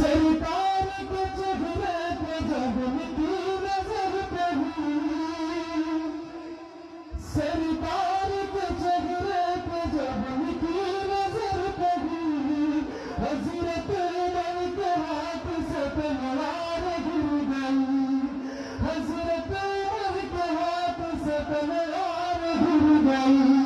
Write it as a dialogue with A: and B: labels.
A: सरकार के चेहरे पे जब की नजर पड़ी सरकार के चेहरे पे जब की नजर पड़ी हजरत उमर के हाथ से तलवार गिर गई हजरत उमर के हाथ से तलवार गिर गई